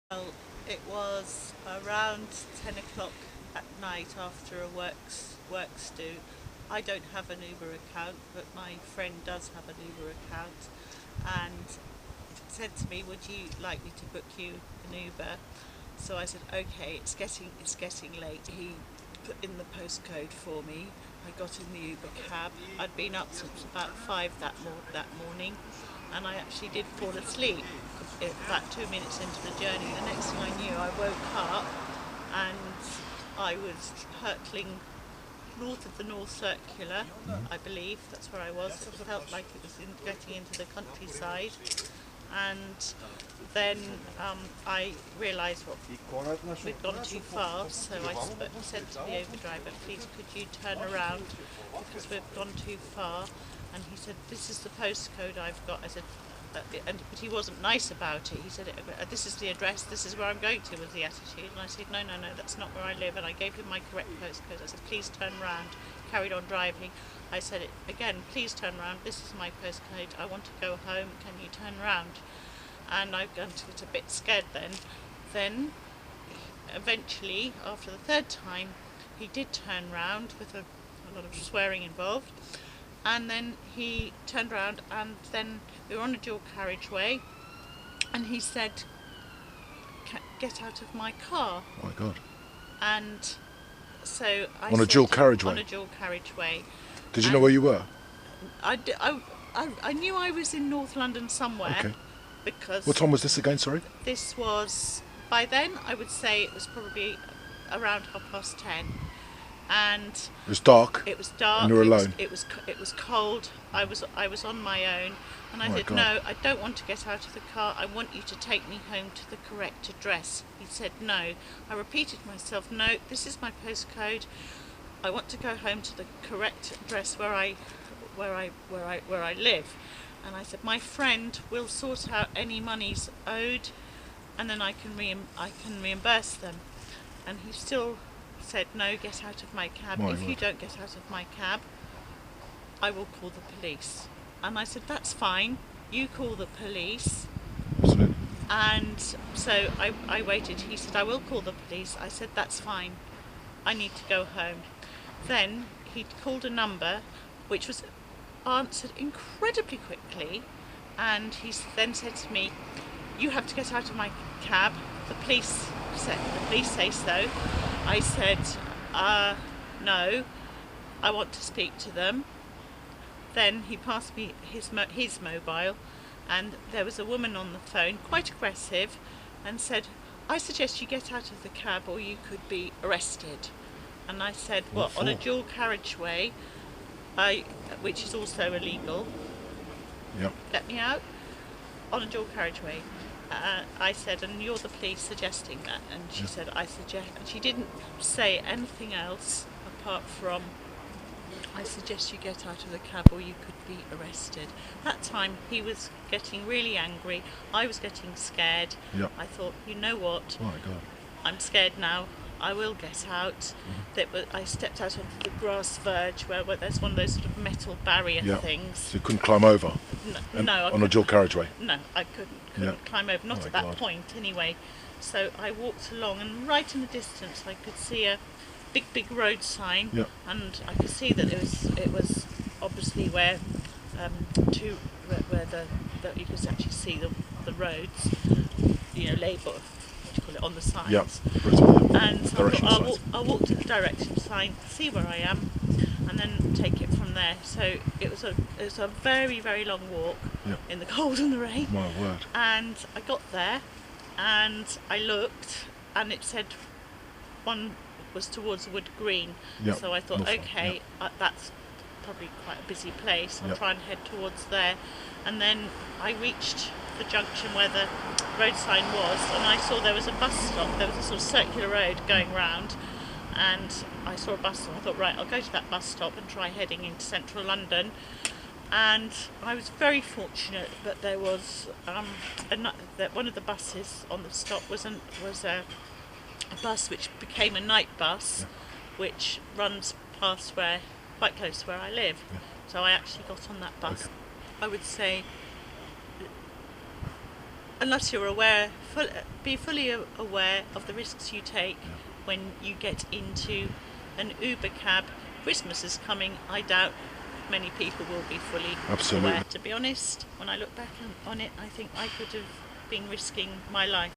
Well, it was around 10 o'clock at night after a works do. I don't have an Uber account, but my friend does have an Uber account, and said to me, "Would you like me to book you an Uber?" So I said, "Okay, it's getting late." He put in the postcode for me. I got in the Uber cab. I'd been up since about 5 that morning, and I actually did fall asleep about 2 minutes into the journey. The next thing I knew, I woke up and I was hurtling north of the North Circular. I believe that's where I was. It felt like it was getting into the countryside, and then I realised we'd gone too far, so I said to the Uber driver, "Please, could you turn around because we've gone too far?" And he said, "This is the postcode I've got." I said, but he wasn't nice about it. He said, "This is the address, this is where I'm going to," was the attitude. And I said, "No, no, no, that's not where I live." And I gave him my correct postcode. I said, "Please turn round." Carried on driving. I said it again, "Please turn round, this is my postcode, I want to go home, can you turn round?" And I got a bit scared then. Then, eventually, after the third time, he did turn round with a lot of swearing involved. And then he turned around, and then we were on a dual carriageway, and he said, "Get out of my car." Oh my God. And so I On a said, dual carriageway? On a dual carriageway. Did you know where you were? I knew I was in North London somewhere. Okay. Because What time was this again, sorry? this was, by then, I would say it was probably around 10:30. And It was dark. it was dark. And you were alone. It was cold. I was on my own, and I Oh my said, God. "No, I don't want to get out of the car. I want you to take me home to the correct address." He said, "No." I repeated myself, "No, this is my postcode. I want to go home to the correct address where I live." And I said, "My friend will sort out any monies owed, and then I can reimburse them." And he still said, "No, get out of my cab. My If you word. don't get out of my cab, I will call the police." And I said, "That's fine. You call the police." Wasn't it? And so I waited. He said, "I will call the police." I said, "That's fine. I need to go home." Then he called a number which was answered incredibly quickly, and he then said to me, "You have to get out of my cab. The police say so." I said, "No, I want to speak to them." Then he passed me his mobile, and there was a woman on the phone, quite aggressive, and said, "I suggest you get out of the cab or you could be arrested." And I said, What "Well, on a for?" dual carriageway, which is also illegal, Yep. let me out." On a dual carriageway. I said, "And you're the police suggesting that?" And she said, "I suggest," and she didn't say anything else apart from, "I suggest you get out of the cab or you could be arrested." That time he was getting really angry. I was getting scared. Yep. I thought, "You know what? Oh my God. I'm scared now. I will get out." I stepped out onto the grass verge where there's one of those sort of metal barrier Yeah. things. So you couldn't climb over No, on a dual carriageway? no, I couldn't Yeah. climb over, not Oh at my that God. point anyway. So I walked along, and right in the distance I could see a big road sign. Yeah. And I could see that it was obviously where you could actually see the roads, label, what do you call it, on the signs. Yeah. And so I Direction thought, signs. I'll walk to the direction sign, see where I am, and then take it from there. So it was a very, very long walk Yeah. in the cold and the rain. My word. And I got there, and I looked, and it said one was towards Wood Green. Yeah, So I thought, Norfolk, okay, that's probably quite a busy place. I'll Yeah. try and head towards there. And then I reached the junction where the road sign was, and I saw there was a bus stop. There was a sort of circular road going round, and I saw a bus stop. I thought, right, I'll go to that bus stop and try heading into central London. And I was very fortunate that there was that one of the buses on the stop was a bus which became a night bus, which runs past quite close to where I live. Yeah. So I actually got on that bus. Okay. I would say unless you're aware, be fully aware of the risks you take when you get into an Uber cab. Christmas is coming. I doubt many people will be fully Absolutely. aware. To be honest, when I look back on it, I think I could have been risking my life.